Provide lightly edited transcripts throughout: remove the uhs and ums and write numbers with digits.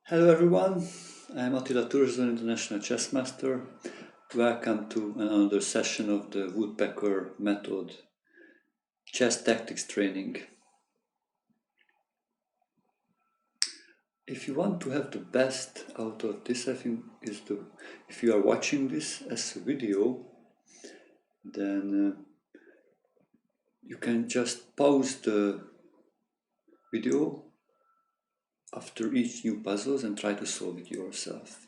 Hello everyone, I am Attila Turzo, International Chess Master. Welcome to another session of the Woodpecker Method chess tactics training. If you want to have the best out of this, I think if you are watching this as a video, then you can just pause the video after each new puzzles and try to solve it yourself.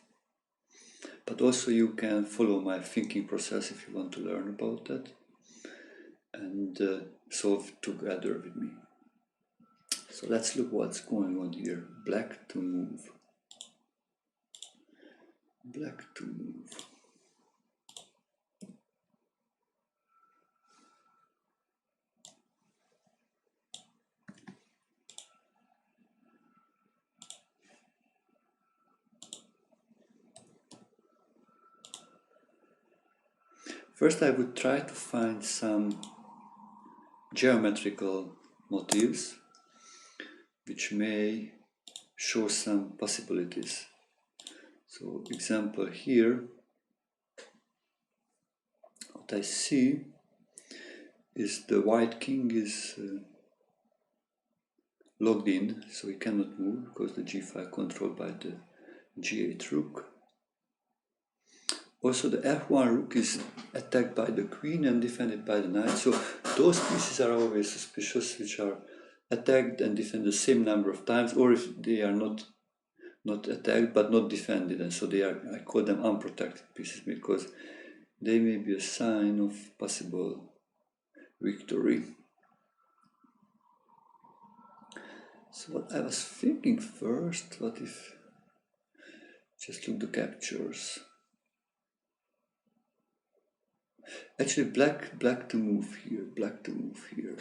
But also you can follow my thinking process if you want to learn about that and solve together with me. So let's look what's going on here. Black to move. Black to move. First I would try to find some geometrical motifs which may show some possibilities. So example here, what I see is the white king is logged in, so he cannot move because the g5 controlled by the g8 rook. Also the f1 rook is attacked by the queen and defended by the knight, so those pieces are always suspicious, which are attacked and defended the same number of times, or if they are not attacked but not defended, and so they are, I call them unprotected pieces because they may be a sign of possible victory. So what I was thinking first, what if just look the captures. Actually black to move here, black to move here.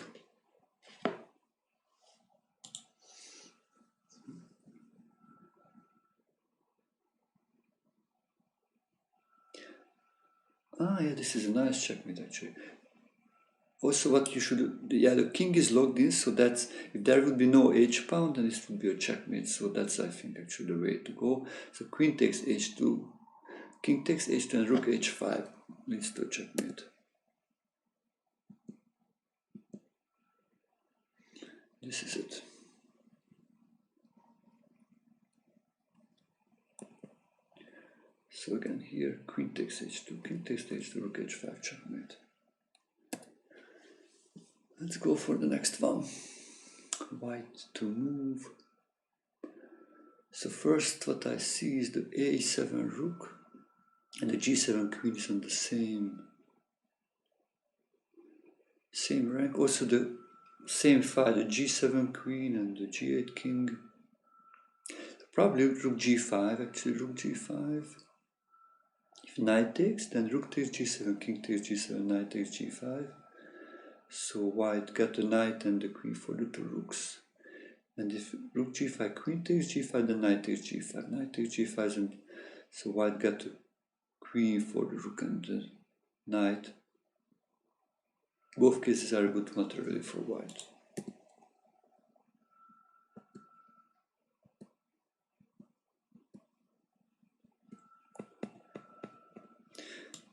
Ah yeah, this is a nice checkmate actually. Also what you should do, yeah, the king is logged in, so that's, if there would be no h pawn, then this would be a checkmate, so that's I think actually the way to go. So queen takes h2, king takes h2 and rook h5 leads to a checkmate. This is it. So again here, queen takes h2, king takes h2, rook h5, checkmate. Let's go for the next one. White to move. So first what I see is the a7 rook and the g7 queen is on the same rank. Also the same file, the g7 queen and the g8 king. Probably rook g5, actually rook g5. If knight takes, then rook takes g7, king takes g7, knight takes g5. So white got the knight and the queen for the two rooks. And if rook g5, queen takes g5, then knight takes g5, knight takes g5, and so white got the queen for the rook and the knight. Both cases are good materially for white.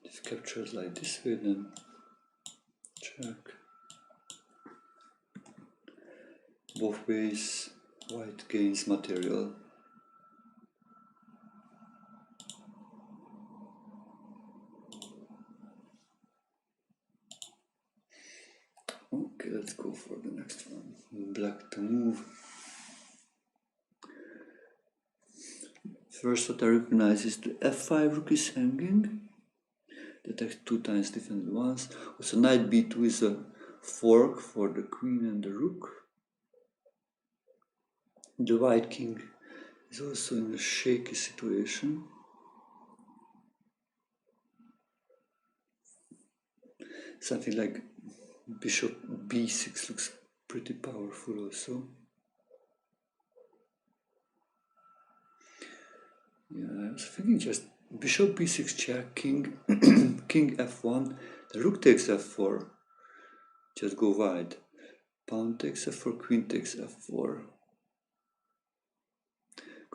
If captures like this way, then check. Both ways white gains material. Okay, let's go for the next one. Black to move. First what I recognize is the f5 rook is hanging. The text 2 times defended once. Also knight b2 is a fork for the queen and the rook. The white king is also in a shaky situation. Something like bishop b6 looks pretty powerful also. Yeah, I was thinking just bishop b6 check, king king f1, the rook takes f4, just go wide. Pawn takes f4, queen takes f4.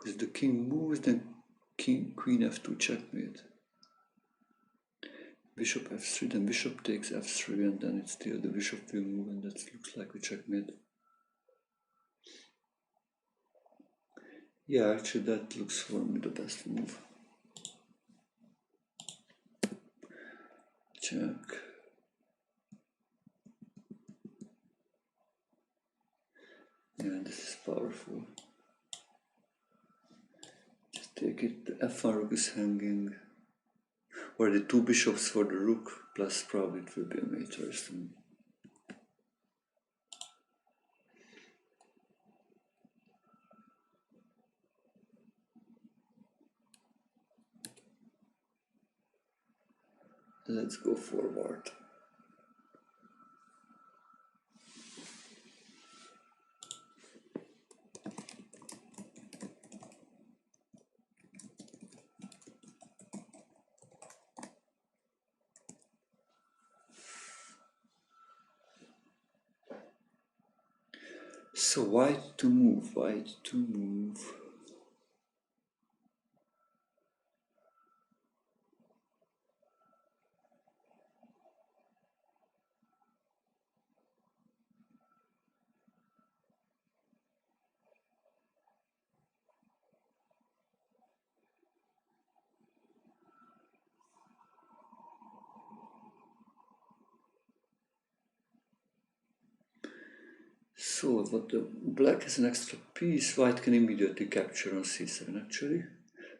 If the king moves, then queen f2 checkmate. Bishop f3, then bishop takes f3, and then it's still the bishop will move, and that looks like a checkmate. Yeah, actually that looks for me the best move. Check. Yeah, this is powerful. Just take it, the f1 rook is hanging. Or the two bishops for the rook, plus probably it will be a mate or something. Let's go forward. So white to move, white to move. So what the black has an extra piece, white can immediately capture on c7 actually.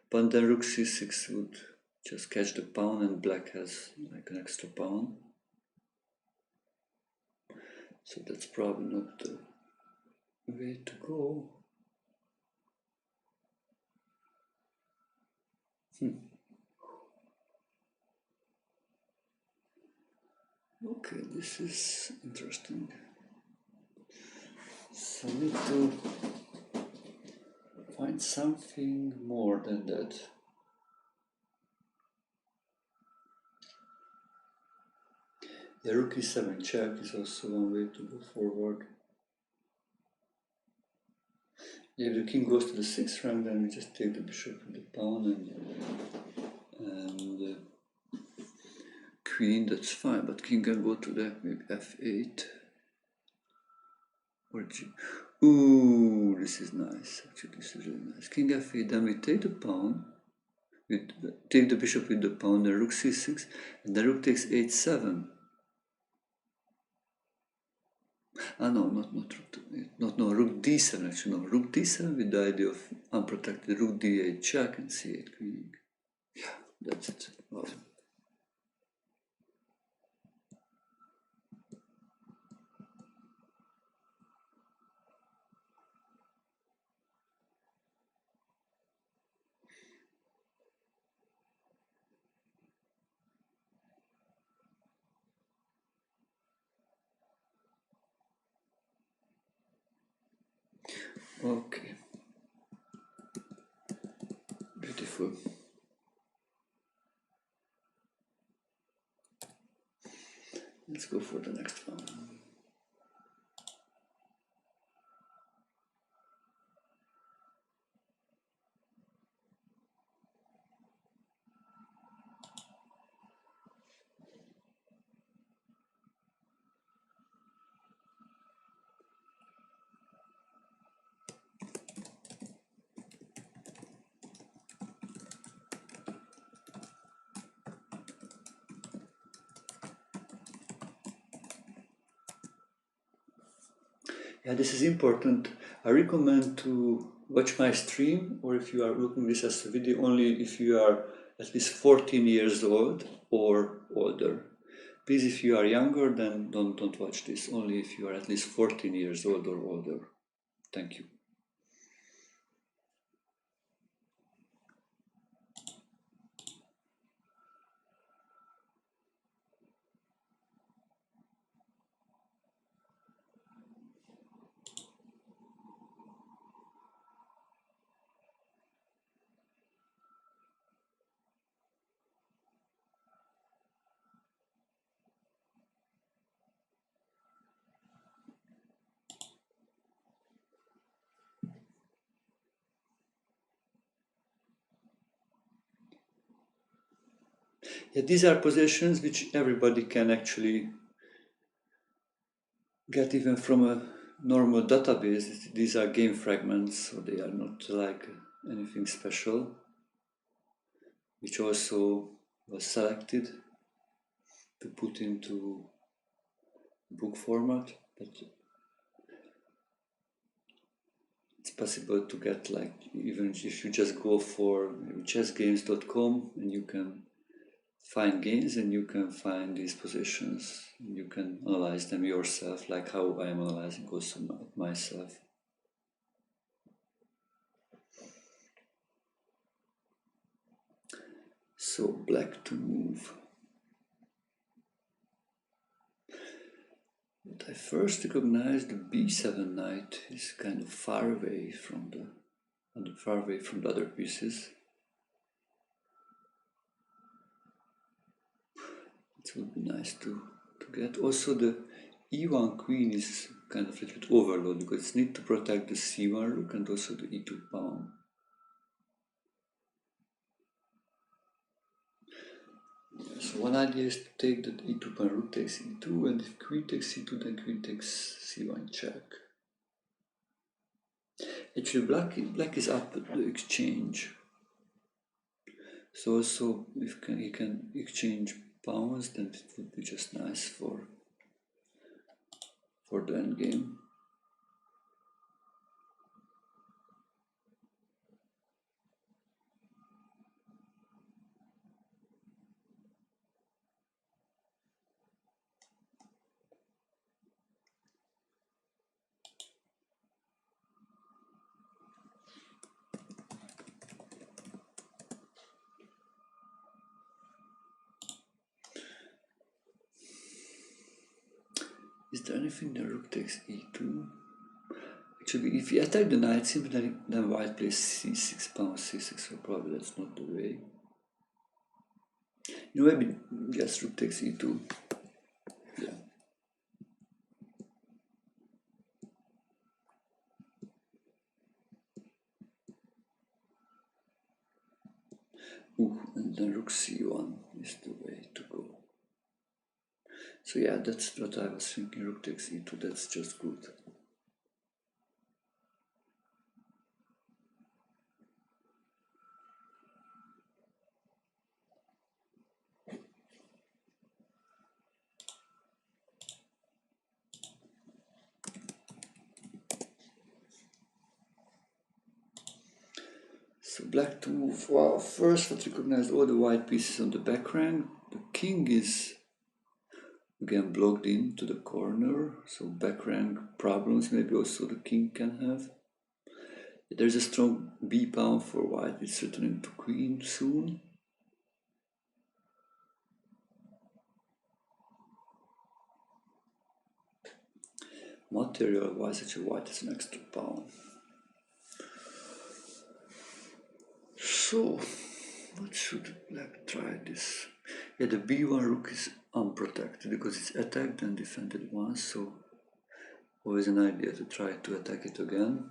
But then rook c6 would just catch the pawn, and black has like an extra pawn. So that's probably not the way to go. Okay, this is interesting. So I need to find something more than that. The rook e7 check is also one way to go forward. If the king goes to the 6th rank, then we just take the bishop and the pawn and queen, that's fine, but king can go to the maybe f8 or g. Ooh, this is nice. Actually, this is really nice. King f8, then we take the pawn, we take the bishop with the pawn, the rook c6, and the rook takes h7. Ah, no, not rook no, rook d7 actually, no, rook d7 with the idea of unprotected rook d8 check and c8 queen. Yeah, that's it. Wow. Okay. Beautiful. Let's go for the next one. Yeah, this is important. I recommend to watch my stream, or if you are looking this as a video, only if you are at least 14 years old or older. Please, if you are younger, then don't watch this. Only if you are at least 14 years old or older. Thank you. Yeah, these are positions which everybody can actually get even from a normal database. These are game fragments, so they are not like anything special, which also was selected to put into book format, but it's possible to get, like, even if you just go for chessgames.com, and you can find games and you can find these positions. You can analyze them yourself, like how I am analyzing also myself. So black to move. But I first recognized the b7 knight is kind of far away from the other pieces. It would be nice to get. Also, the e1 queen is kind of a little bit overloaded because it's need to protect the c1 rook and also the e2 pawn. So one idea is to take the e2 pawn, rook takes e2, and if queen takes c2, then queen takes c1 check. Actually, black is up at the exchange. So also, if he can exchange pawns, then it would be just nice for the endgame. Is there anything that rook takes e2? Actually, if you attack the knight, simply then white plays c6, pawn c6, so probably that's not the way. You know, maybe just rook takes e2. Yeah. Ooh, and then rook c1 is the way to go. So yeah, that's what I was thinking, rook takes e2, that's just good. So black to move. Wow, first let's recognize all the white pieces on the back rank. The king is again blocked into the corner, so back rank problems maybe also the king can have. There's a strong b pawn for white, it's returning to queen soon. Material wise, actually white is an extra pawn. So, what should black try this? Yeah, the b1 rook is unprotected because it's attacked and defended once, so always an idea to try to attack it again.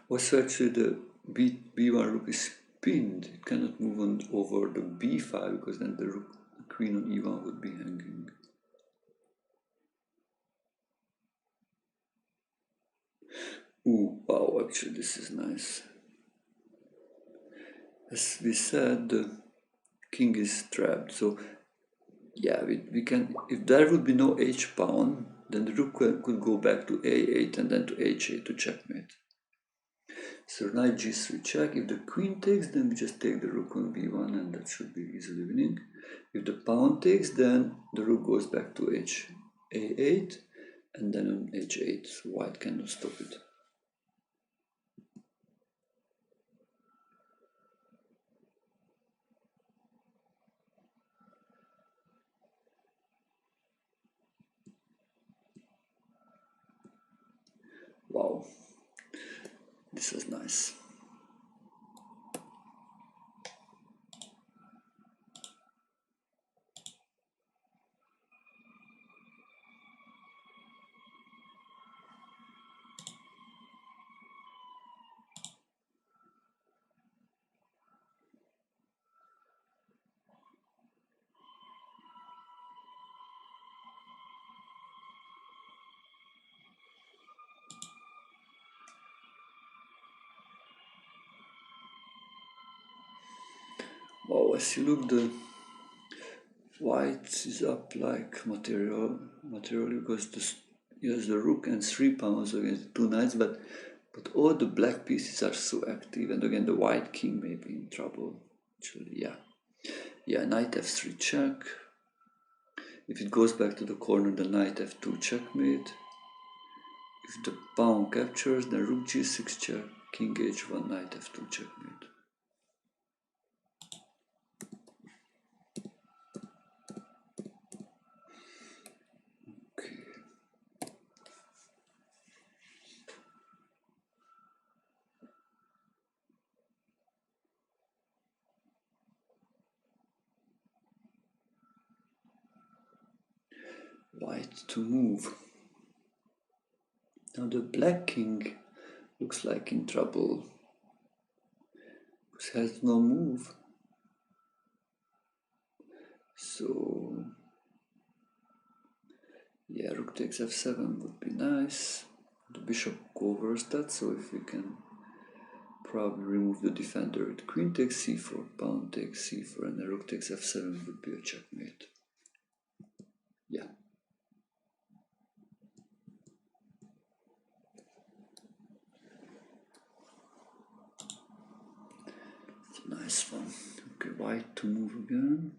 Also, actually, the b1 rook is pinned. It cannot move on over the b5 because then the queen on e1 would be hanging. Ooh, wow, actually this is nice. As we said, the king is trapped, so yeah, we can, if there would be no h pawn, then the rook could go back to a8 and then to h8 to checkmate. So knight g3 check. If the queen takes, then we just take the rook on b1 and that should be easily winning. If the pawn takes, then the rook goes back to a8 and then on h8, so white cannot stop it. Wow, this is nice. Wow, as you look, the white is up like material because he has the rook and 3 pawns against 2 knights, but all the black pieces are so active, and again the white king may be in trouble. Actually, yeah, knight f3 check. If it goes back to the corner, the knight f2 checkmate. If the pawn captures, then rook g6 check, king h1, knight f2 checkmate. Okay. White to move. Now the black king looks like in trouble because he has no move. So yeah, rook takes f7 would be nice. The bishop covers that, so if we can probably remove the defender, queen takes c4, pawn takes c4, and then rook takes f7 would be a checkmate. Yeah. It's a nice one. Okay, white to move again.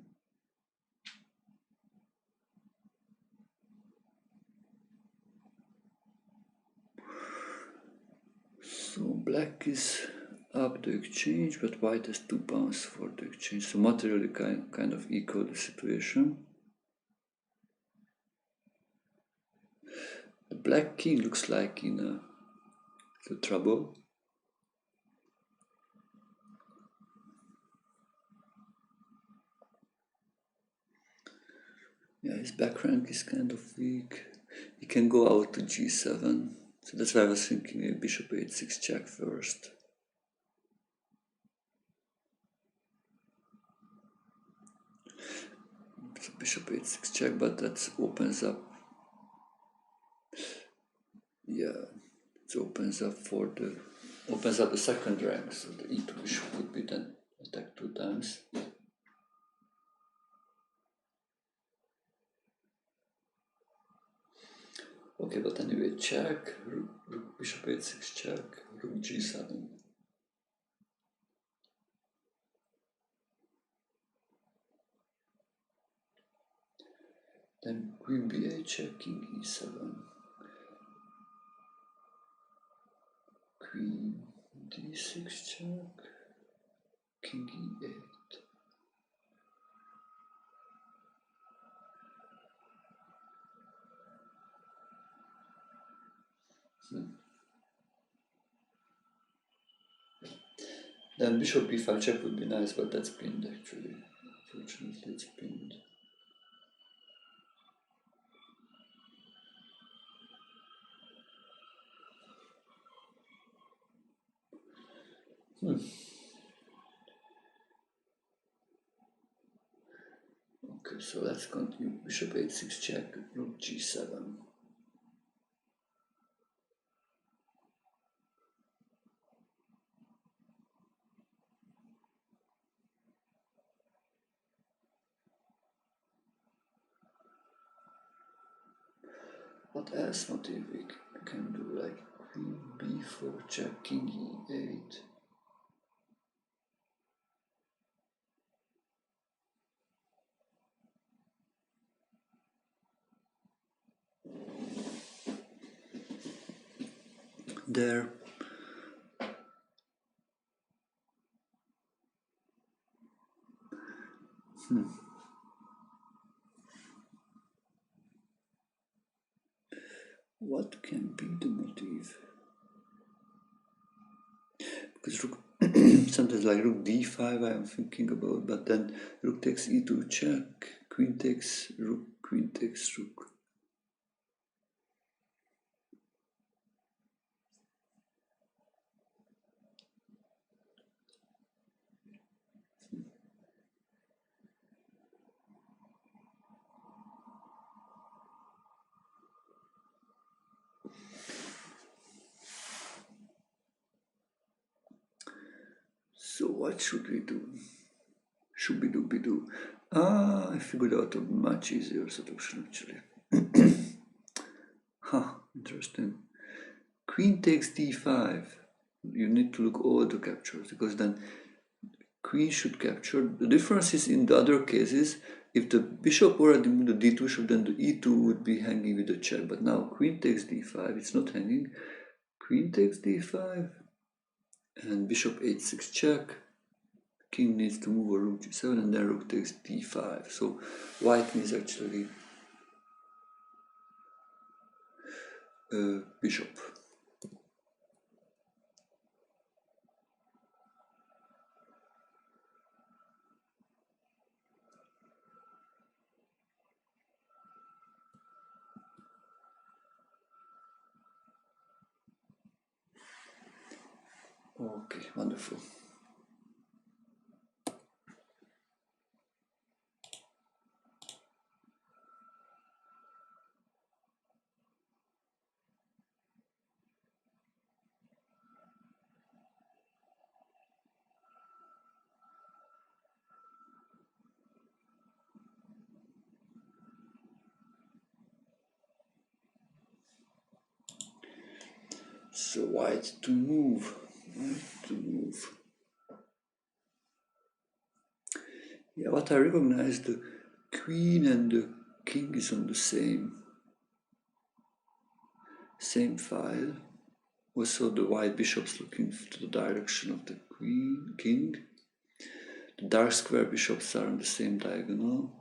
So black is up the exchange, but white has 2 pawns for the exchange. So materially kind of equal the situation. The black king looks like in the trouble. Yeah, his back rank is kind of weak. He can go out to g7. So that's why I was thinking maybe bishop h6 check first. So bishop h6 check, but that opens up. Yeah, it opens up the second rank. So the e2 bishop would be then attacked 2 times. Okay, but anyway, check, rook bishop h6 check, rook g7. Then queen b8 check, king e7. Queen d6 check, king e8. Then bishop b5 check would be nice, but that's pinned actually. Fortunately, it's pinned. Okay, so let's continue. Bishop h6 check, rook g7. What else motive we can do? Like queen b4 check, king e8. There. What can be the motive? Because rook, sometimes like rook d5 I am thinking about, but then rook takes e2 check, queen takes rook, queen takes rook. So what should we do? Shooby-dooby-doo. I figured out a much easier solution actually. Interesting. Queen takes d5. You need to look over the captures because then queen should capture. The difference is in the other cases, if the bishop already moved the d2 bishop, then the e2 would be hanging with the check. But now queen takes d5, it's not hanging. Queen takes d5 and bishop h6 check. King needs to move a rook g7 and then rook takes d5. So white needs actually bishop. Okay, wonderful. So white to move. Yeah, what I recognize, the queen and the king is on the same file. Also the white bishop's looking to the direction of the king. The dark square bishops are on the same diagonal.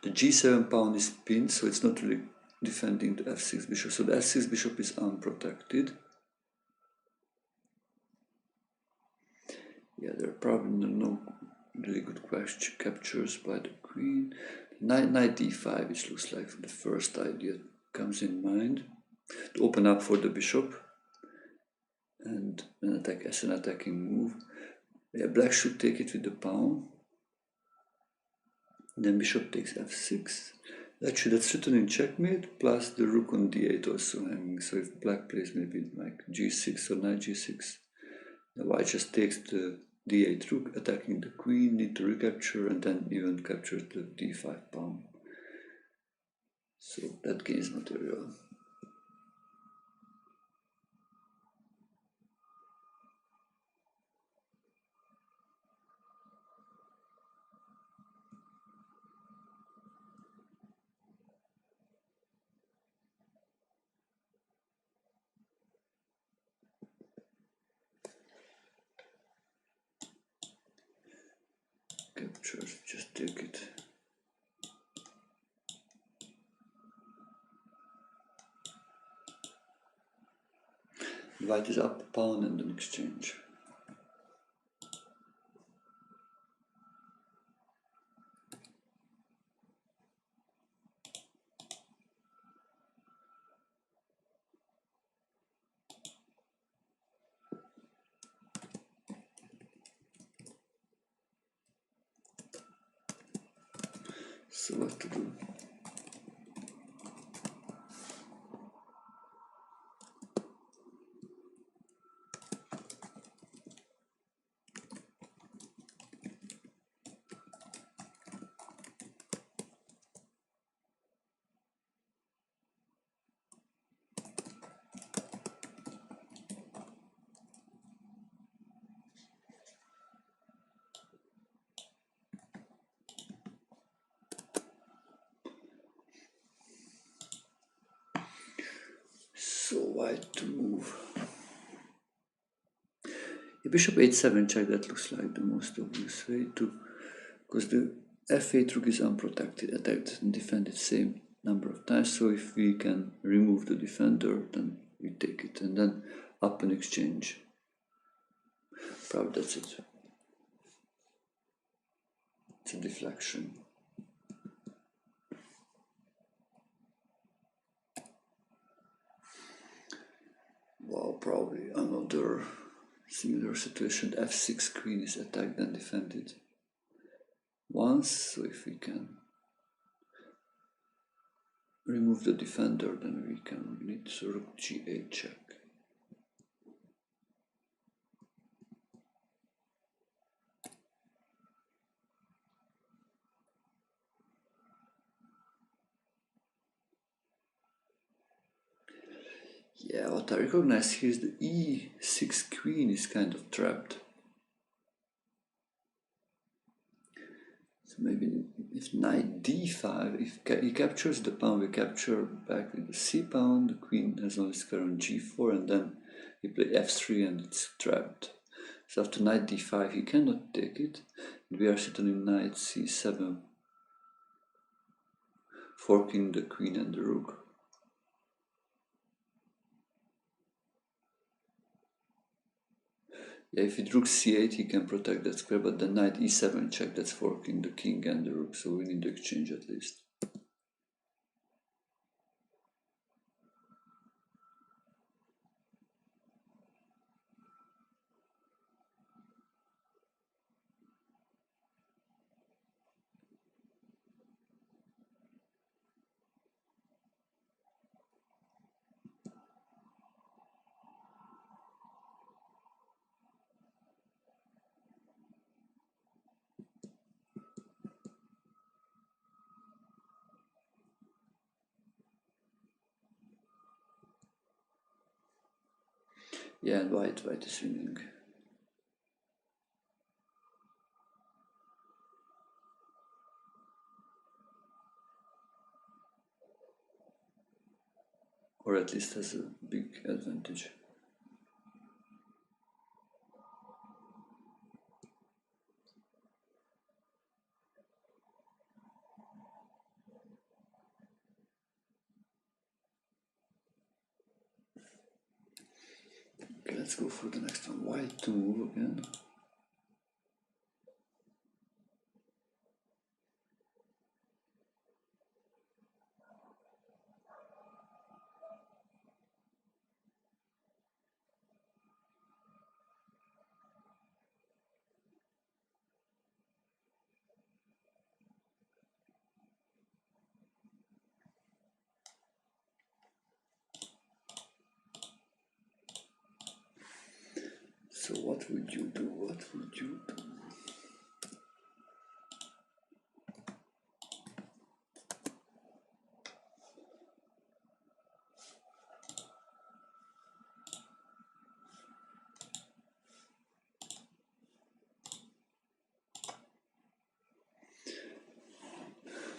The g7 pawn is pinned, so it's not really defending the f6 bishop. So the f6 bishop is unprotected. Yeah, there are probably no really good captures by the queen. Knight d5, which looks like the first idea comes in mind, to open up for the bishop and an attack as an attacking move. Yeah, black should take it with the pawn. Then bishop takes f6. Actually, that's written in checkmate, plus the rook on d8 also hanging. So if black plays maybe like g6 or knight g6, the white just takes the d8 rook, attacking the queen, need to recapture, and then even capture the d5 pawn. So that gains material. Capture, just take it. White is up pawn and an exchange. So what to do? So white to move. The bishop h7 check, that looks like the most obvious way to, because the f8 rook is unprotected, attacked and defended same number of times. So if we can remove the defender, then we take it, and then up an exchange. Probably that's it. It's a deflection. Well, probably another similar situation. f6 queen is attacked and defended once. So if we can remove the defender, then we can need rook g8 check. Yeah, what I recognize here is the e6 queen is kind of trapped. So maybe if knight d5, if he captures the pawn, we capture back with the c pawn, the queen has only square on g4, and then we play f3 and it's trapped. So after knight d5 he cannot take it, and we are sitting knight c7, forking the queen and the rook. Yeah, if it rook c8 he can protect that square, but the knight e7 check, that's forking the king and the rook, so we need to exchange at least. Yeah, and white is winning. Or at least has a big advantage. Okay, let's go for the next one. White to move again. So what would you do? What would you do?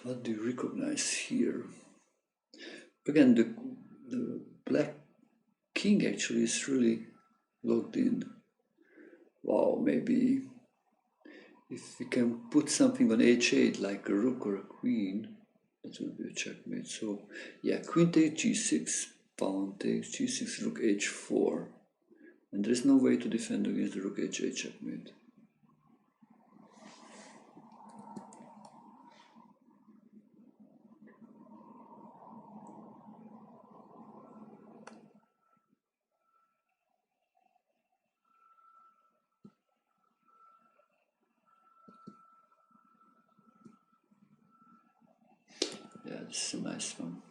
What do you recognize here? Again, the black king actually is really locked in. Wow, maybe if we can put something on h8 like a rook or a queen, that would be a checkmate. So yeah, queen takes g6, pawn takes g6, rook h4. And there is no way to defend against the rook h8 checkmate. Yeah, this is a nice one.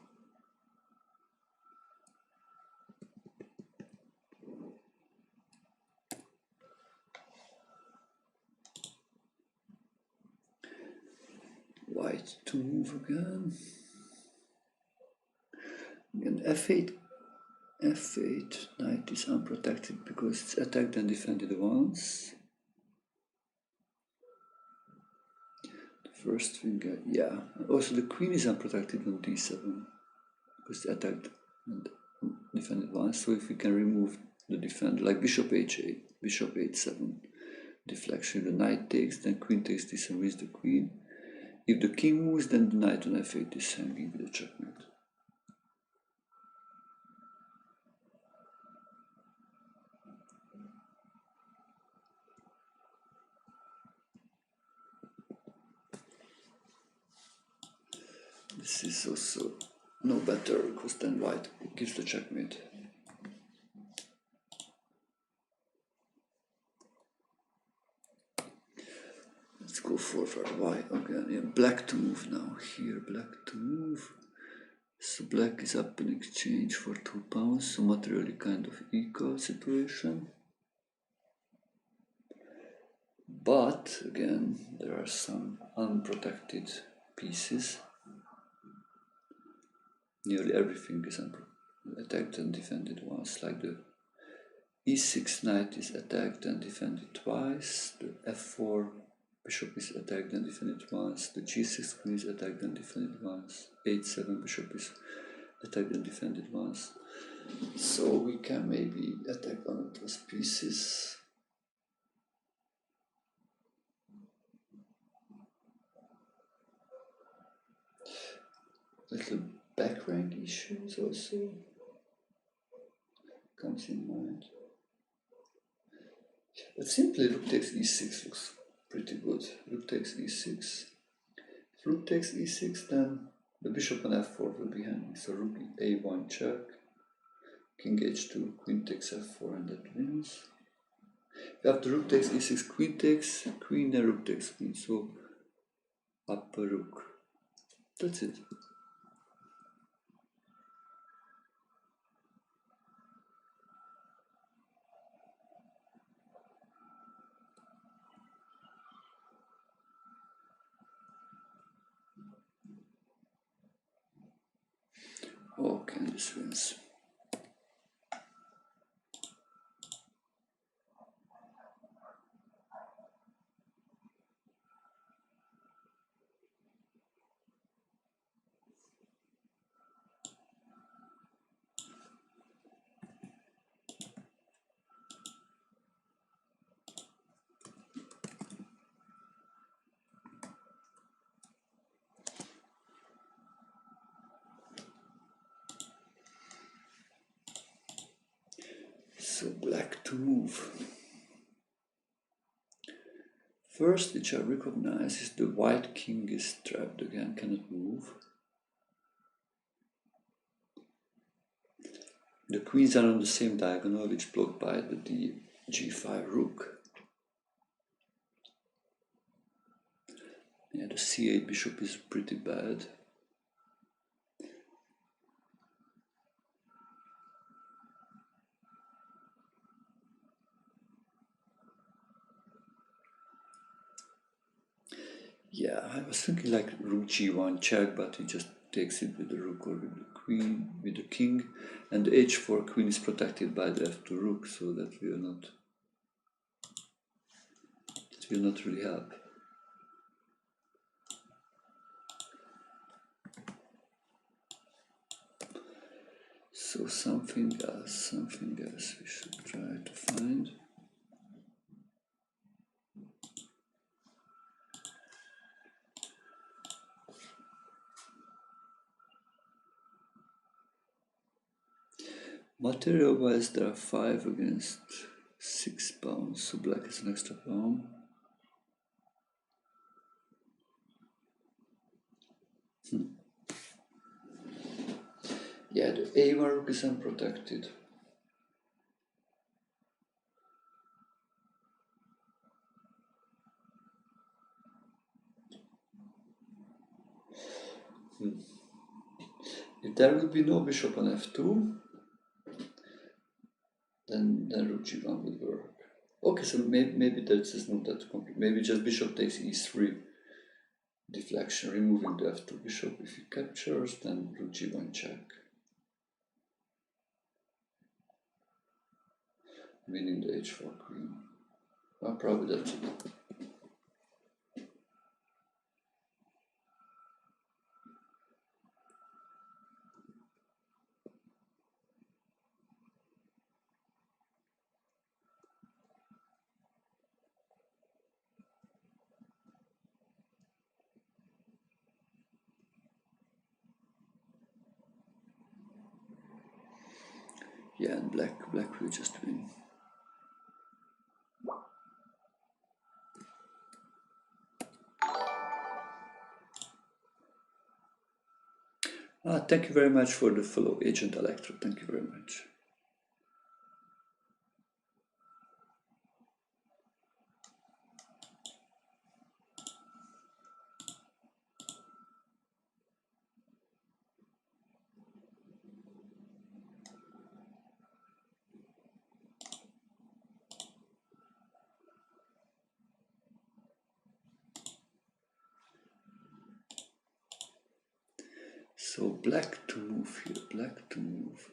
White to move again. Again, f8, knight is unprotected because it's attacked and defended once. The first finger, yeah. Also the queen is unprotected on d7 because it's attacked and defended once. So if we can remove the defender, like bishop h8, bishop h7, deflection, the knight takes, then queen takes d7 with the queen. If the king moves, then the knight on f8 is hanging with a checkmate. This is also no better because then white gives the checkmate. Let's go for white again. Yeah, black to move now. Here, black to move. So black is up in exchange for 2 pawns, so materially kind of equal situation. But again, there are some unprotected pieces. Nearly everything is unprotected. attacked and defended once, like the e6 knight is attacked and defended twice, the f4 bishop is attacked and defended once, the g6 queen is attacked and defended once, h7 bishop is attacked and defended once. So we can maybe attack one of those pieces. Little back rank issues also comes in mind. But simply rook takes e6 looks pretty good. Rook takes e6. If rook takes e6, then the bishop on f4 will be handy. So rook a1 check, king h2, queen takes f4, and that wins. After rook takes e6, queen takes queen, then rook takes queen. So up a rook. That's it. Okay, this wins. So black to move. First, which I recognize, is the white king is trapped again, cannot move. The queens are on the same diagonal, which blocked by the g5 rook. Yeah, the c8 bishop is pretty bad. Yeah, I was thinking like rook g1 check, but he just takes it with the rook or with the queen, with the king, and the h4 queen is protected by the f2 rook, so that will not really help. So something else we should try to find. Material-wise, there are 5 against 6 pawns, so black is an extra pawn. Yeah, the a1 rook is unprotected. If there will be no bishop on f2, then rook g1 will work. Okay, so maybe that's just not that complicated. Maybe just bishop takes e3, deflection, removing the f2 bishop. If he captures, then rook g1 check, winning the h4 queen. Well, probably that's it. Yeah, and black will just win. Thank you very much for the follow, Agent Electro. Thank you very much. So black to move here, black to move.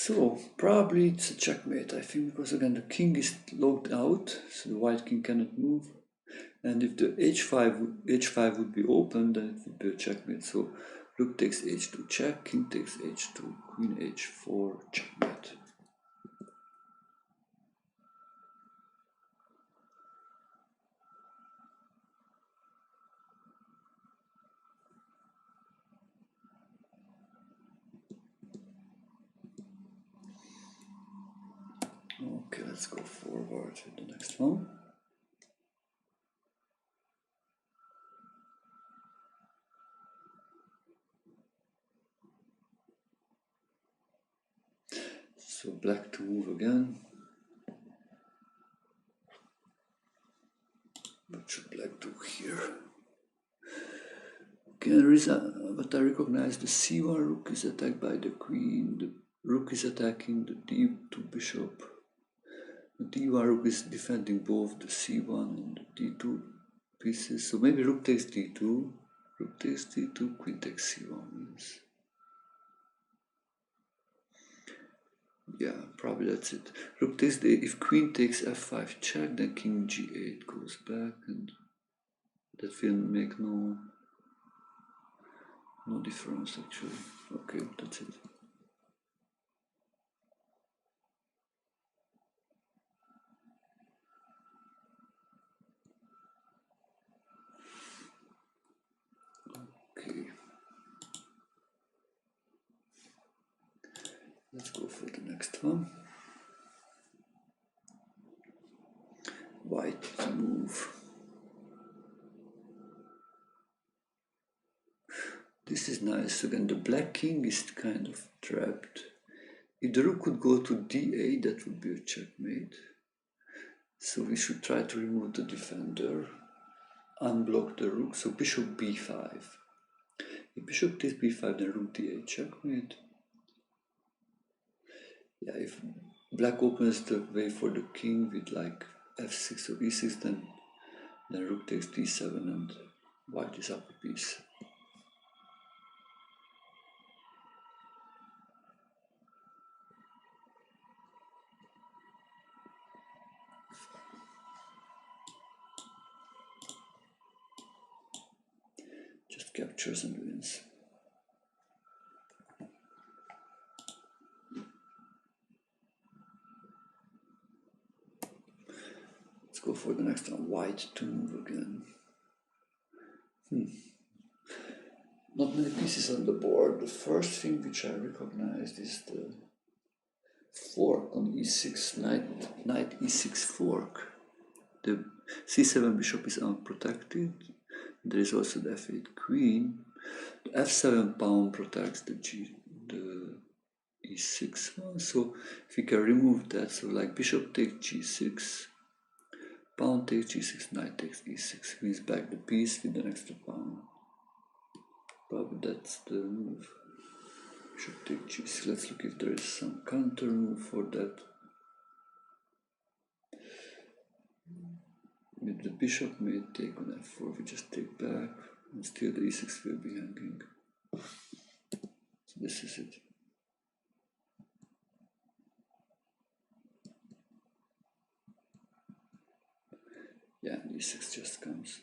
So probably it's a checkmate, I think, because again the king is locked out, so the white king cannot move. And if the h5 would be open, then it would be a checkmate. So rook takes h2 check, king takes h2, queen h4 checkmate. Okay, let's go forward with the next one. So black to move again. What should black do here? Okay, but I recognize the c1 rook is attacked by the queen. The rook is attacking the d2 bishop. The d1 rook is defending both the c1 and the d2 pieces. So maybe rook takes d2, rook takes d2, queen takes c1 means. Yeah, probably that's it. Rook takes if queen takes f5 check, then king g8 goes back, and that will make no difference actually. Okay, that's it. Okay. Let's go for the next one. White move. This is nice. Again, the black king is kind of trapped. If the rook could go to d8, that would be a checkmate. So we should try to remove the defender, unblock the rook. So bishop b5. If bishop takes b5, then rook d8 checkmate. Yeah, if black opens the way for the king with like f6 or e6, then rook takes d7 and white is up a piece. Just captures and wins. Let's go for the next one. White to move again. Not many pieces on the board. The first thing which I recognized is the fork on e6, knight e6 fork. The c7 bishop is unprotected. There is also the f8 queen. The f7 pawn protects the e6 one. So if we can remove that, so like bishop takes g6, pawn takes g6, knight takes e6, wins back the piece with an extra pawn. Probably that's the move. Bishop takes g6. Let's look if there is some counter move for that. With the bishop may take on f4, we just take back, and still the e6 will be hanging. So this is it. Yeah, e6 just comes.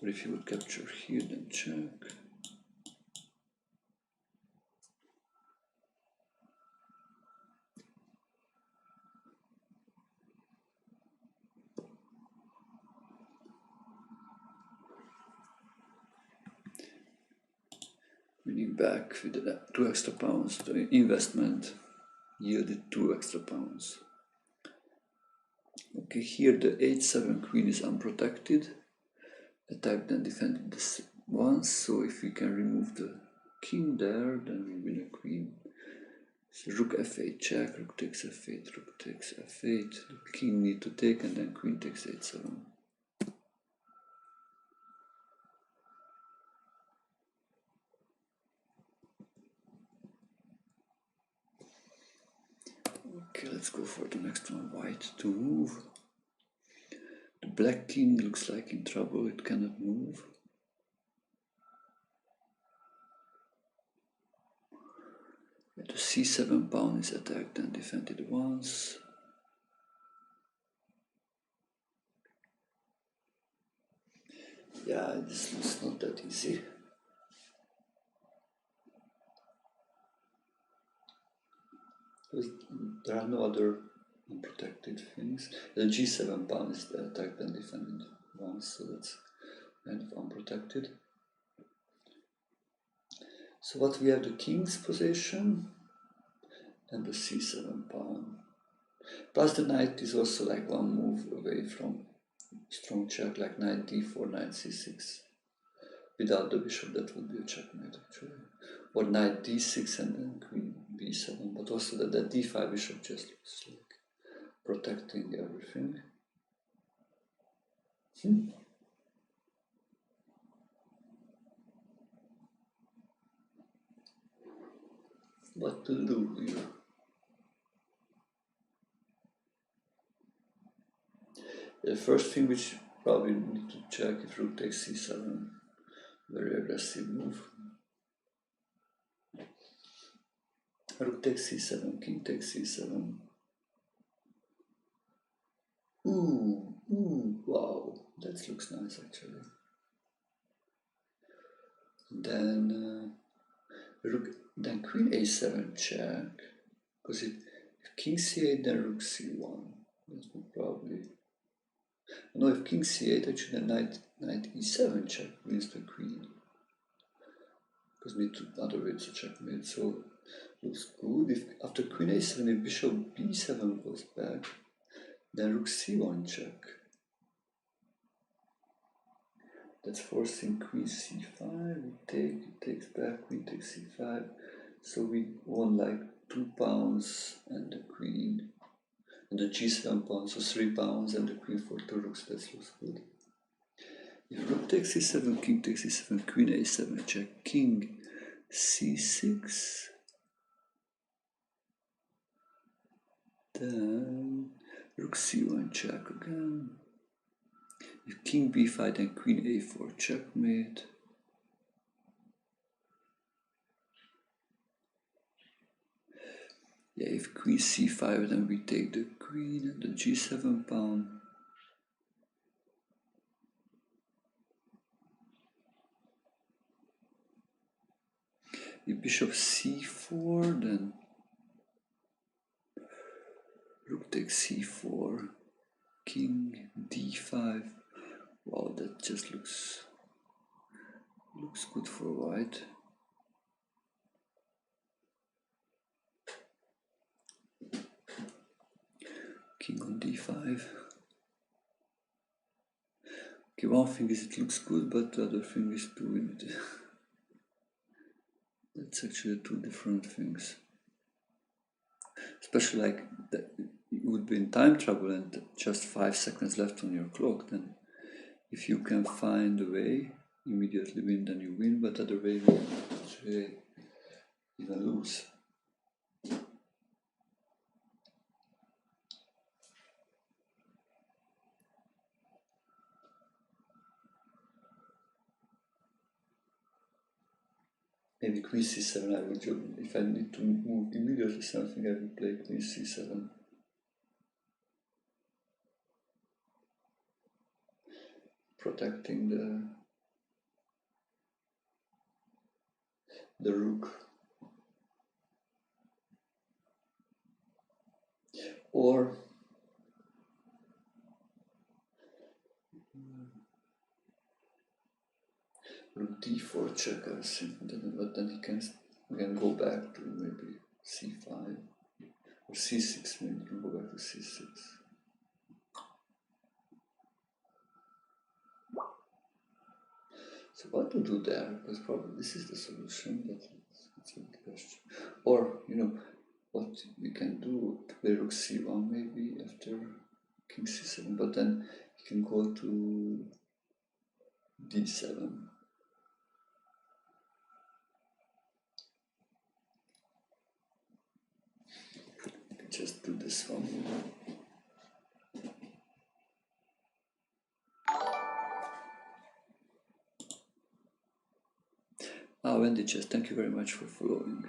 Or if you would capture here, then check. Winning back with the 2 extra pounds. The investment yielded 2 extra pounds. Okay, here the h7 queen is unprotected. Attacked and defended this once, so if we can remove the king there, then we win a queen. So rook f8 check, rook takes f8, rook takes f8, the king need to take, and then queen takes h7. Okay, let's go for the next one. White to move. The black king looks like in trouble, it cannot move. The c7 pawn is attacked and defended once. Yeah, this looks not that easy. There are no other unprotected things. The g7 pawn is attacked and defended once, so that's kind of unprotected. So what we have, the king's position and the c7 pawn. Plus the knight is also like one move away from strong check, like knight d4, knight c6. Without the bishop, that would be a checkmate actually. Or knight d6 and then queen b7, but also that d5 bishop just looks like protecting everything. What to do here? The first thing which probably need to check if rook takes c7, very aggressive move. Rook takes c7, king takes c7. Ooh, wow, that looks nice actually. Then then queen a7 check, because if king c8 then rook c1, that would probably. No, if king c8 actually then knight e7 check wins the queen, because need to other way to checkmate. So looks good. If after queen a7 if bishop b7 goes back, then rook c1 check. That's forcing queen c5, we take, it takes back, queen takes c5. So we won like 2 pawns and the queen, and the g7 pawn, so 3 pawns and the queen for 2 rooks, that looks good. If rook takes c7, king takes c7, queen a7 check, king c6, then rook c1 check again. If king b5, then queen a4 checkmate. Yeah, if queen c5, then we take the queen and the g7 pawn. If bishop c4, then rook takes c4, king d5. Wow, that just looks good for white. King on d5. Okay, one thing is it looks good, but the other thing is doing it. That's actually 2 different things. Especially like that, you would be in time trouble and just 5 seconds left on your clock. Then, if you can find a way, immediately win, then you win. But other way, you actually even lose. Maybe queen c7 I would do. If I need to move immediately something, I will play queen c7. Protecting the rook. Or rook d4 check, I think, but then he can go back to maybe c5 or c6, maybe he can go back to c6. So what to do there? Because probably this is the solution, but it's a good question. Or, what we can do, play rook c1 maybe after king c7, but then you can go to d7. Just do this one. Wendy Chess, thank you very much for following.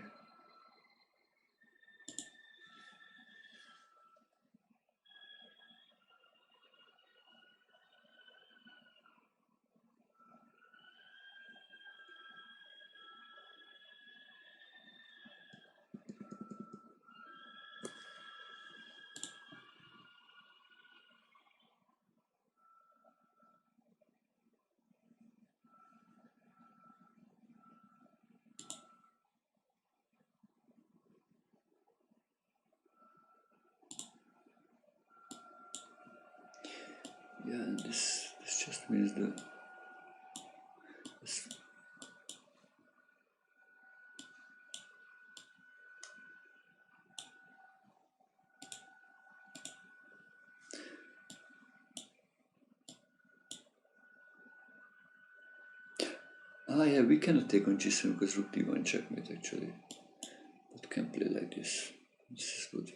And this just means this. Yeah, we cannot take on g7 because rook d1 checkmate actually. But can play like this. This is good.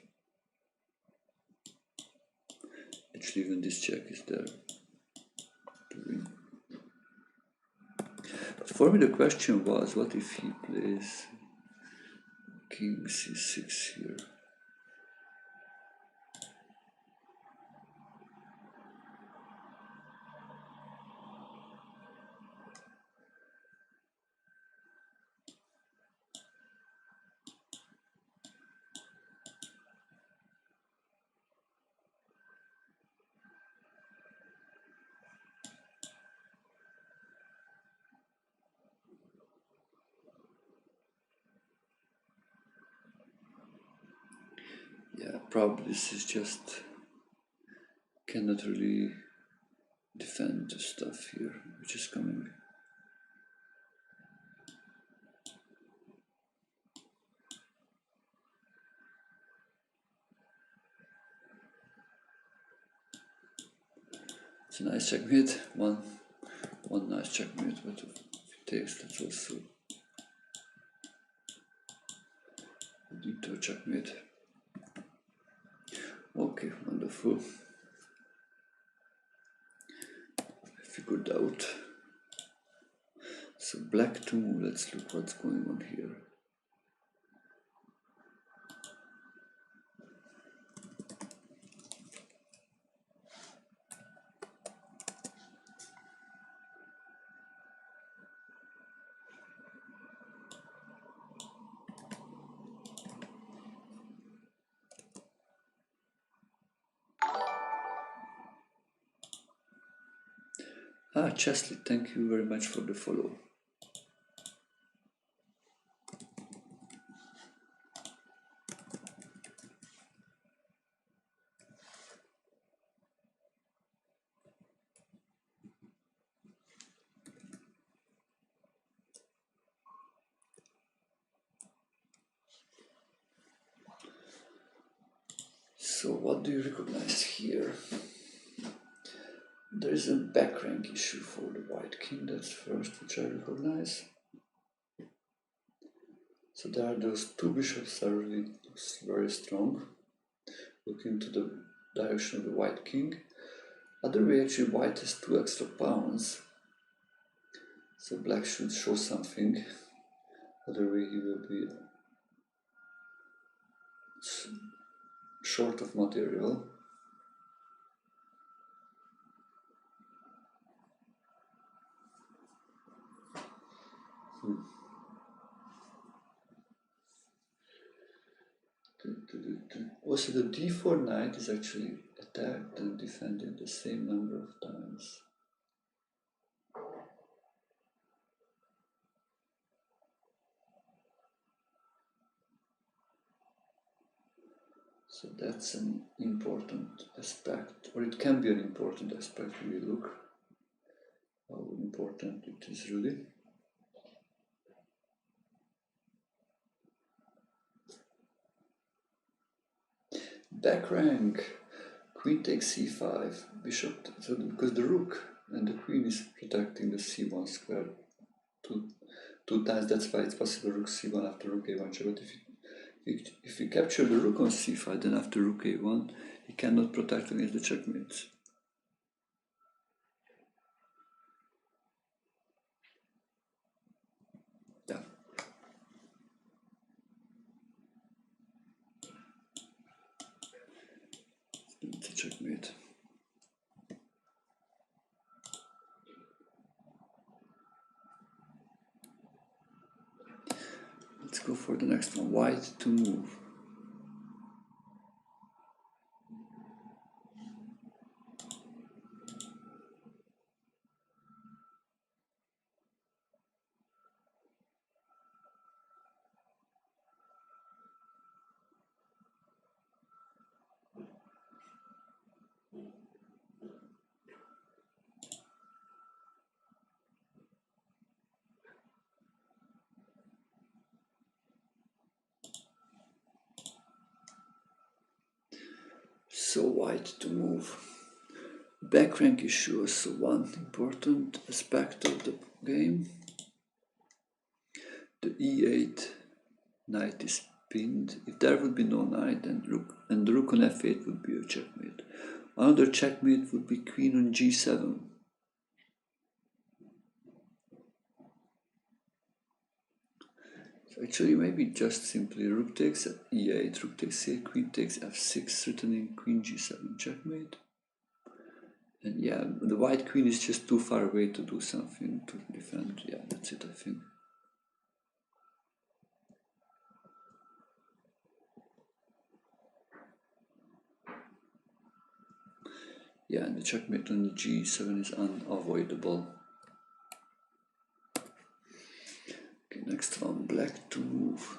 Actually, even this check is there to win. But for me, the question was, what if he plays king c6 here? Yeah, probably this is just cannot really defend the stuff here, which is coming. It's a nice checkmate, one nice checkmate, but if it takes, that's also into a checkmate. Okay, wonderful. Figured out. So black 2, let's look what's going on here. Chesley, thank you very much for the follow. So what do you recognize here? There is a back rank issue for the white king, that's first, which I recognize. So there are those two bishops that are really very strong. Look into the direction of the white king. Other way, actually, white has 2 extra pawns. So black should show something. Other way, he will be short of material. Also, the d4 knight is actually attacked and defended the same number of times. So that's an important aspect, or it can be an important aspect when you look how important it is really. Back rank, queen takes c5, bishop, so because the rook and the queen is protecting the c1 square two times, that's why it's possible rook c1 after rook a1 check. But if you capture the rook on c5, then after rook a1, he cannot protect against the checkmates. Yeah. It's a checkmate. Let's go for the next one. White to move. So white to move. Back rank is also one important aspect of the game. The e8 knight is pinned. If there would be no knight, then the rook on f8 would be a checkmate. Another checkmate would be queen on g7. So actually, maybe just simply rook takes e8, rook takes a, queen takes f6, threatening queen g7 checkmate. And yeah, the white queen is just too far away to do something to defend. Yeah, that's it, I think. Yeah, and the checkmate on g7 is unavoidable. Okay, next one, black to move.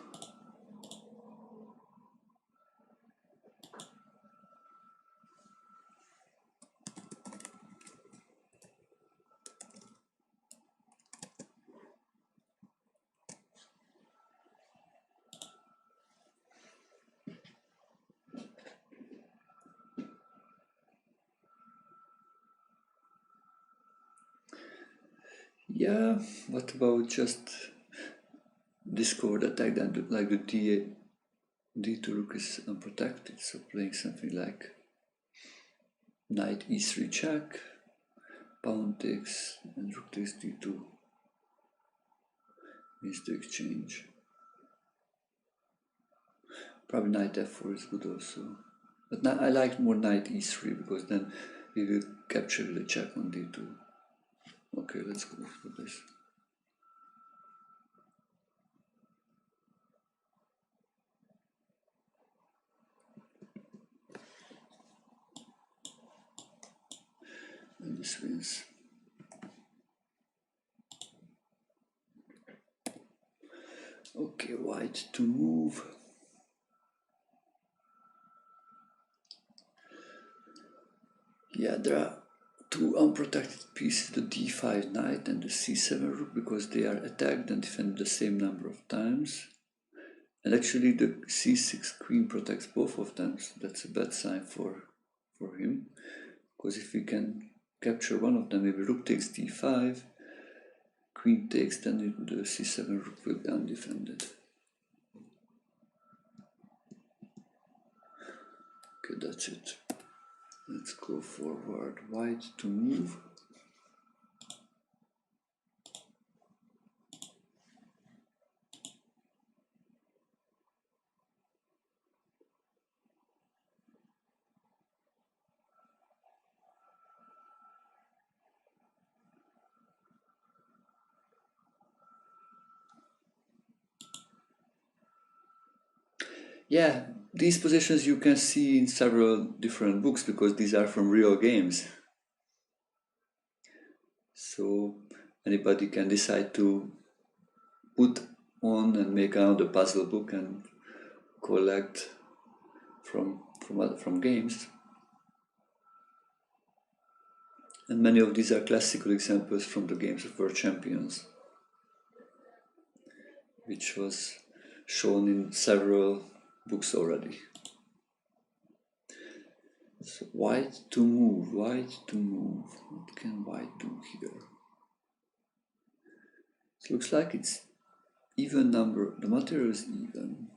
Yeah, what about just discovered attack then, like the d2 rook is unprotected, so playing something like knight e3 check, pawn takes, and rook takes d2 is the exchange. Probably knight f4 is good also, but I like more knight e3 because then we will capture the check on d2. Okay, let's go for this. And this wins. Okay, white to move. Yeah, there are two unprotected pieces, the d5 knight and the c7 rook, because they are attacked and defended the same number of times. And actually the c6 queen protects both of them, so that's a bad sign for him. Because if we can capture one of them, maybe rook takes d5, queen takes, then the c7 rook will be undefended. Okay, that's it. Let's go forward. White to move. Yeah, these positions you can see in several different books because these are from real games. So anybody can decide to put on and make another puzzle book and collect from games. And many of these are classical examples from the games of World Champions, which was shown in several books already. So white to move, white to move. What can white do here? It looks like it's even number, the material is even.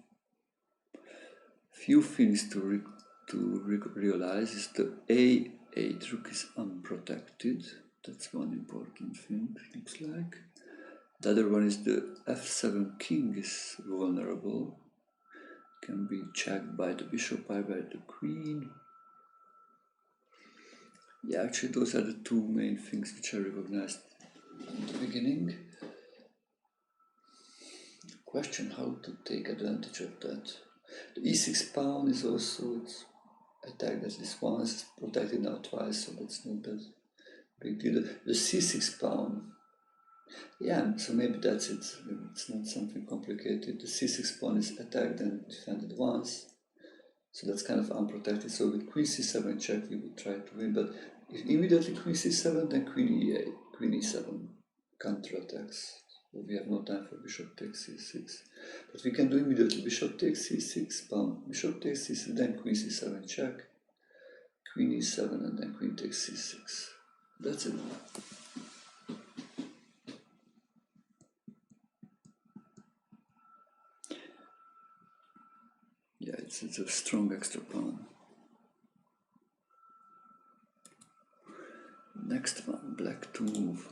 Few things to realize is the a8 rook is unprotected. That's one important thing, looks like. The other one is the f7 king is vulnerable. Can be checked by the bishop, by the queen. Yeah, actually those are the two main things which I recognized in the beginning. Question how to take advantage of that. The e6 pawn is also attacked at least once, protected now twice, so that's not that big deal. The c6 pawn, yeah, so maybe that's it. Maybe it's not something complicated. The c6 pawn is attacked and defended once, so that's kind of unprotected. So with queen c7 check, we would try to win, but if immediately queen c7, then queen e8, queen e7 counterattacks. So we have no time for bishop takes c6, but we can do immediately bishop takes c6, pawn, bishop takes c6, then queen c7 check. queen e7 and then queen takes c6. That's it. Yeah, it's a strong extra pawn. Next one, black to move.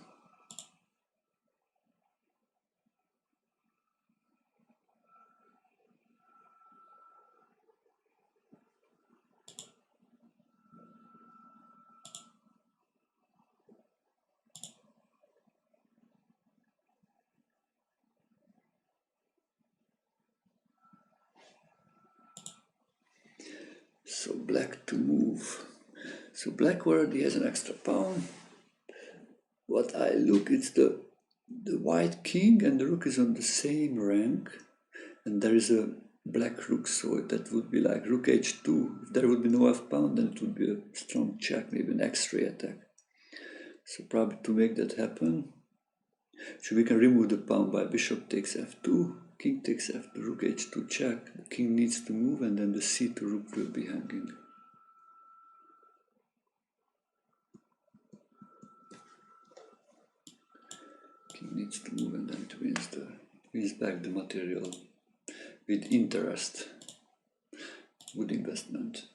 So black to move. So black already has an extra pawn. What I look, it's the white king and the rook is on the same rank, and there is a black rook, so that would be like rook h2. If there would be no f-pawn, then it would be a strong check, maybe an x-ray attack. So probably to make that happen, so we can remove the pawn by bishop takes f2, king takes f2, rook h2 check. The king needs to move, and then the c2 rook will be hanging. King needs to move, and then it wins back the material with interest. Good investment.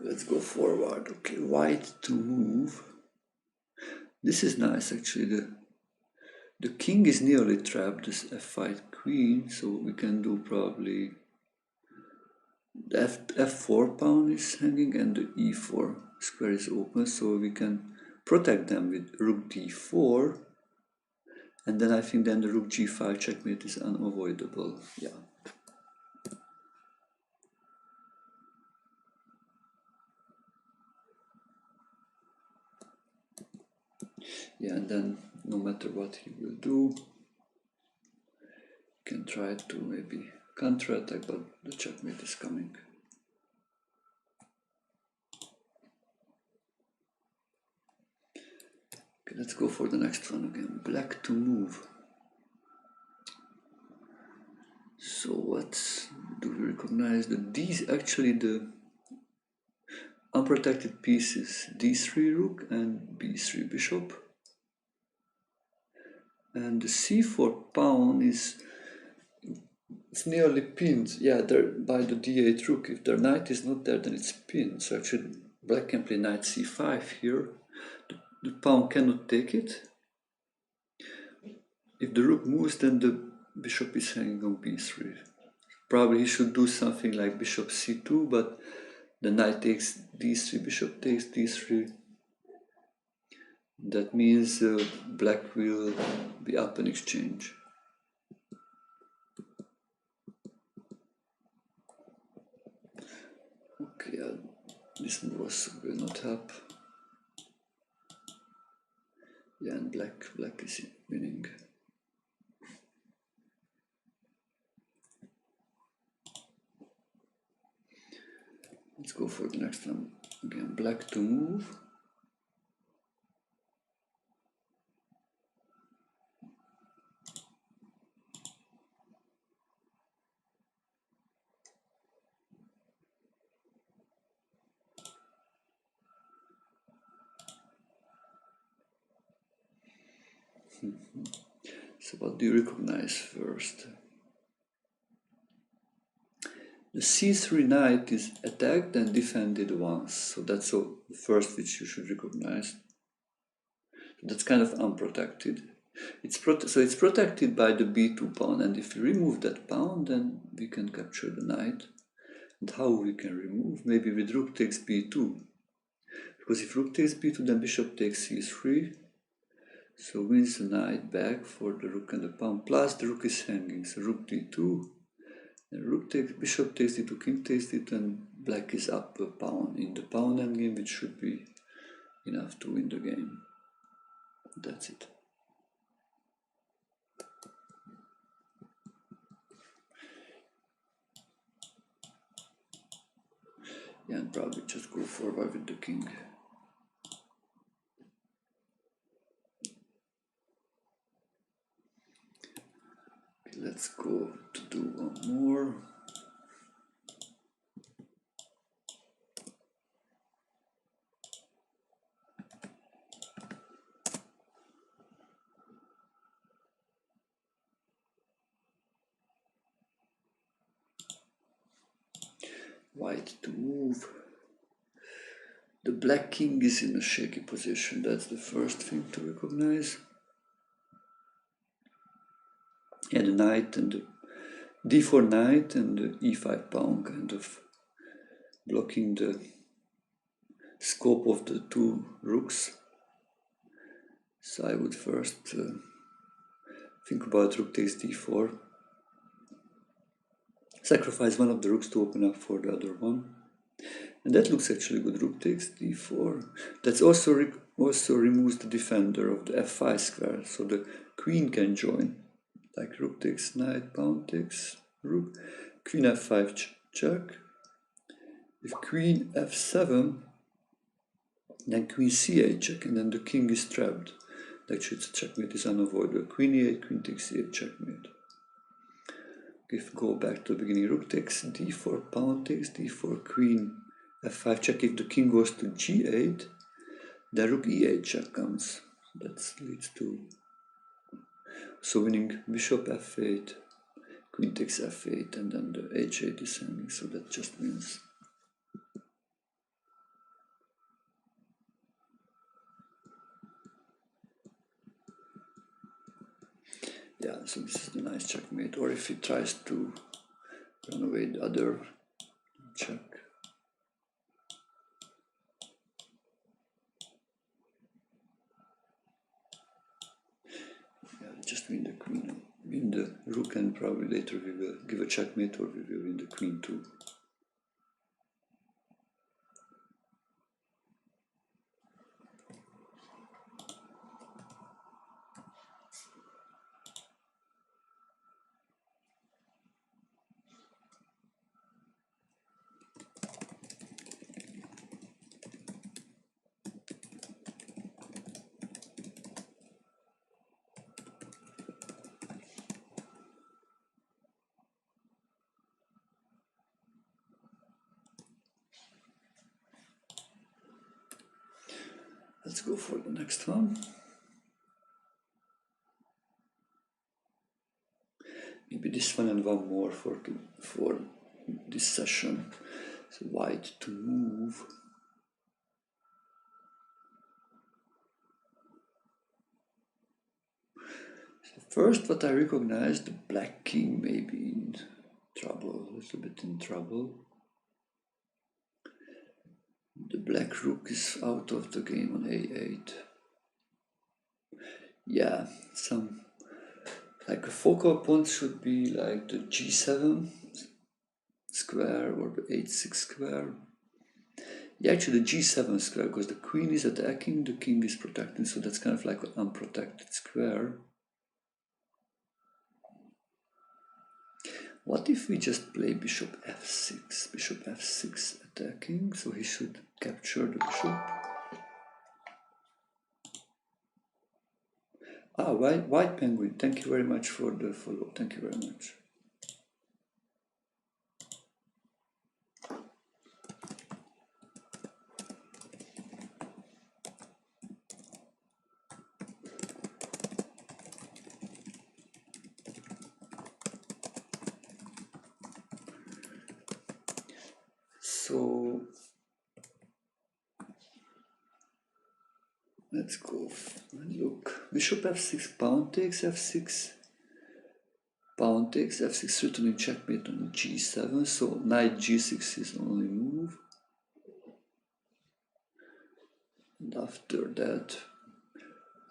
Let's go forward. Okay, white to move. This is nice actually. The king is nearly trapped, this f5 queen, so we can do probably the f4 pawn is hanging and the e4 square is open, so we can protect them with rook d4, and then I think then the rook g5 checkmate is unavoidable. Yeah. Yeah, and then no matter what he will do, you can try to maybe counter-attack, but the checkmate is coming. Okay, let's go for the next one again. Black to move. So what do we recognize? These actually the unprotected pieces, d3 rook and b3 bishop. And the c4 pawn it's nearly pinned. Yeah, by the d8 rook. If their knight is not there, then it's pinned. So actually black can play knight c5 here. The pawn cannot take it. If the rook moves, then the bishop is hanging on b3. Probably he should do something like bishop c2, but the knight takes d3, bishop takes d3. That means black will be up in exchange. Okay, this move also will not help. Yeah, and black is winning. Let's go for the next one. Again, black to move. So what do you recognize first? The c3 knight is attacked and defended once, so that's the first which you should recognize. That's kind of unprotected. So it's protected by the b2 pawn, and if you remove that pawn, then we can capture the knight. And how we can remove? Maybe with rook takes b2. Because if rook takes b2, then bishop takes c3. So wins the knight back for the rook and the pawn. Plus the rook is hanging, so rook d2. And rook takes, bishop takes d2, king takes d2, and black is up a pawn in the pawn endgame, which should be enough to win the game. That's it. forward with the king. Okay, let's go to do one more. White to move. The black king is in a shaky position. That's the first thing to recognize. Yeah, the knight and the d4 knight and the e5 pawn kind of blocking the scope of the two rooks. So I would first think about rook takes d4. Sacrifice one of the rooks to open up for the other one. And that looks actually good. Rook takes d4. That's also removes the defender of the f5 square, so the queen can join. Like rook takes knight, pawn takes rook, queen f5 check. If queen f7, then queen c8 check, and then the king is trapped. Actually, it's a checkmate is unavoidable. Queen e8, queen takes e8, checkmate. If go back to the beginning, rook takes d4, pawn takes d4, queen f5 check. If the king goes to g8, then rook e8 check comes. That leads to winning bishop f8, queen takes f8, and then the h8 is hanging, so that just wins. Yeah, so this is the nice checkmate. Or if he tries to run away the other, check. Yeah, just win the queen, win the rook, and probably later we will give a checkmate or we will win the queen too. Let's go for the next one. Maybe this one and one more for this session. So white to move. So first, what I recognize, the black king may be in trouble, a little bit in trouble. The black rook is out of the game on a8. Yeah, like a focal point should be like the g7 square or the h6 square. Yeah, actually the g7 square, because the queen is attacking, the king is protecting, so that's kind of like an unprotected square. What if we just play bishop f6? Bishop f6 attacking, so he should capture the bishop. Ah, white penguin, thank you very much for the follow, thank you very much. So let's go and look. Bishop f6, pawn takes f6, pawn takes f6, returning checkmate on g7, so knight g6 is only move. And after that,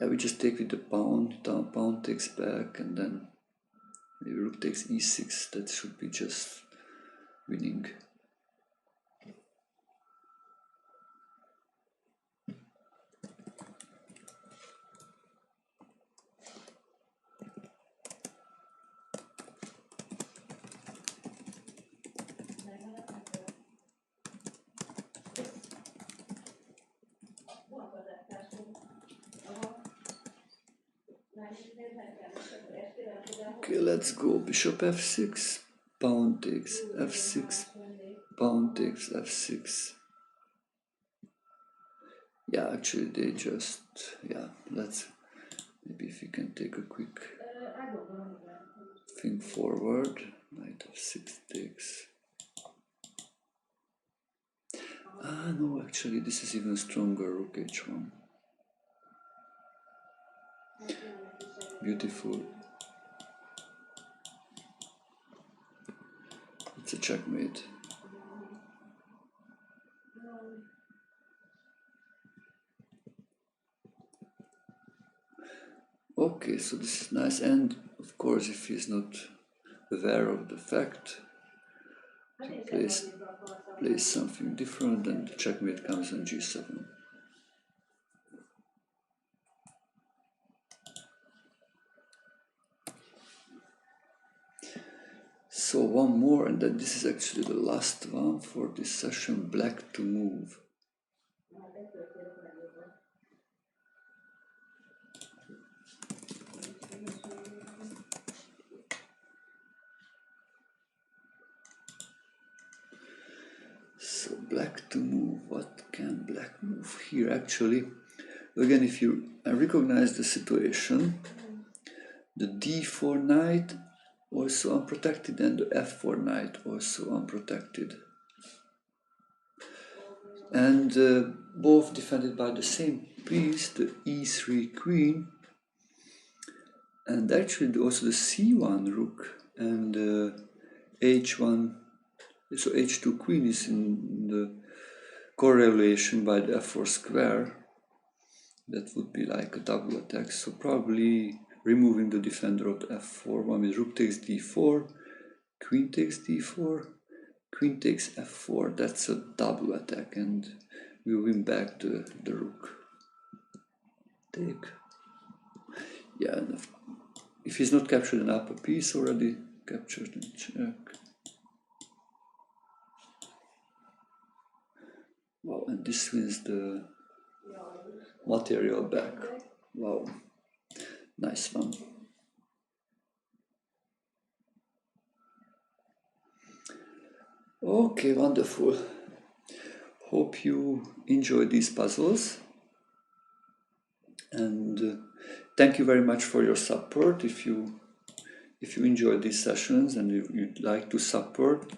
yeah, we just take with the pawn, pawn takes back, and then maybe rook takes e6, that should be just winning. Okay, let's go. Bishop f6, pawn takes f6, pawn takes f6. Yeah, actually they just, yeah, let's, maybe if we can take a quick thing forward. Knight f6 takes. Ah, no, actually this is even stronger, rook h1. Beautiful. It's a checkmate. Okay, so this is nice, and of course if he's not aware of the fact, plays something different, and the checkmate comes on g7. So one more, and then this is actually the last one for this session, black to move. So black to move, what can black move here? Actually, again, if you recognize the situation, the d4 knight also unprotected and the f4 knight also unprotected. And both defended by the same piece, the e3 queen, and actually also the c1 rook and h1, so h2 queen is in the correlation by the f4 square. That would be like a double attack, so probably removing the defender of the f4 one with rook takes d4, queen takes d4, queen takes f4. That's a double attack, and we win back the rook. Take. Yeah, and if he's not captured an upper piece already, captured and check. Wow, and this wins the material back. Wow, nice one. Okay, wonderful. Hope you enjoy these puzzles, and thank you very much for your support. If you enjoy these sessions and you'd like to support,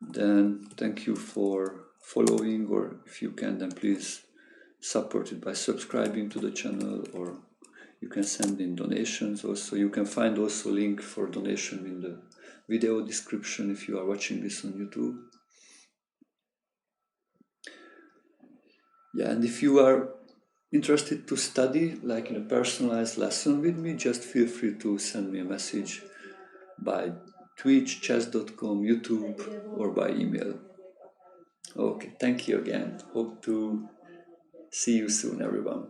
then thank you for following, or if you can, then please support it by subscribing to the channel, or you can send in donations. Also, you can find also link for donation in the video description if you are watching this on YouTube. Yeah, and if you are interested to study like in a personalized lesson with me, just feel free to send me a message by Twitch, chess.com, YouTube, or by email. Okay, thank you again. Hope to see you soon, everyone.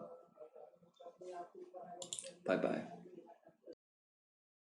Bye-bye.